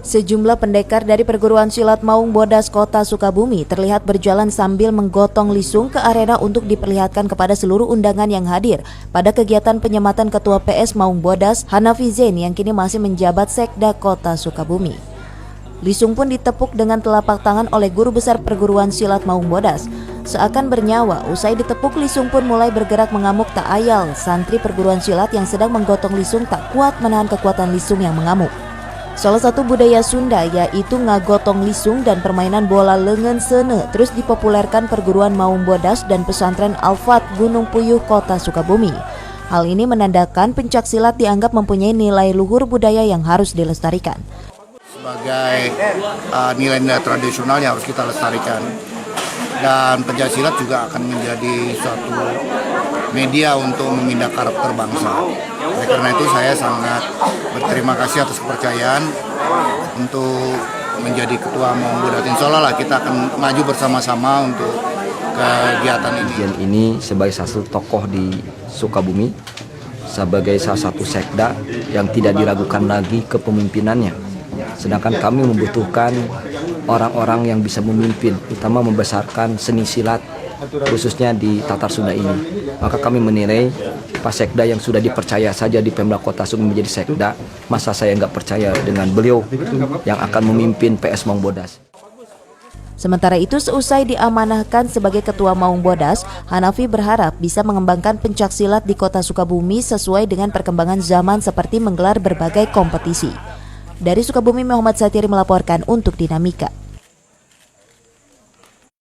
Sejumlah pendekar dari perguruan silat Maung Bodas Kota Sukabumi terlihat berjalan sambil menggotong lisung ke arena untuk diperlihatkan kepada seluruh undangan yang hadir pada kegiatan penyematan Ketua PS Maung Bodas Hanafi Zain yang kini masih menjabat Sekda Kota Sukabumi. Lisung pun ditepuk dengan telapak tangan oleh guru besar perguruan silat Maung Bodas. Seakan bernyawa, usai ditepuk lisung pun mulai bergerak mengamuk tak ayal. Santri perguruan silat yang sedang menggotong lisung tak kuat menahan kekuatan lisung yang mengamuk. Salah satu budaya Sunda yaitu ngagotong lisung dan permainan bola lengan sene terus dipopulerkan perguruan Maung Bodas dan pesantren Al-Fat Gunung Puyuh Kota Sukabumi. Hal ini menandakan pencak silat dianggap mempunyai nilai luhur budaya yang harus dilestarikan. Sebagai nilai-nilai tradisional yang harus kita lestarikan, dan pencak silat juga akan menjadi suatu media untuk memindah karakter bangsa. Oleh karena itu saya sangat berterima kasih atas kepercayaan untuk menjadi ketua Maung Bodas. Insya Allah kita akan maju bersama-sama untuk kegiatan ini. Ini sebagai salah satu tokoh di Sukabumi, sebagai salah satu sekda yang tidak diragukan lagi kepemimpinannya. Sedangkan kami membutuhkan orang-orang yang bisa memimpin, utama membesarkan seni silat, khususnya di Tatar Sunda ini. Maka kami menilai Pak Sekda yang sudah dipercaya saja di Pemda Kota Sukabumi menjadi Sekda, masa saya nggak percaya dengan beliau yang akan memimpin PS Maung Bodas. Sementara itu, seusai diamanahkan sebagai Ketua Maung Bodas, Hanafi berharap bisa mengembangkan pencak silat di Kota Sukabumi sesuai dengan perkembangan zaman seperti menggelar berbagai kompetisi. Dari Sukabumi, Muhammad Satiri melaporkan untuk Dinamika.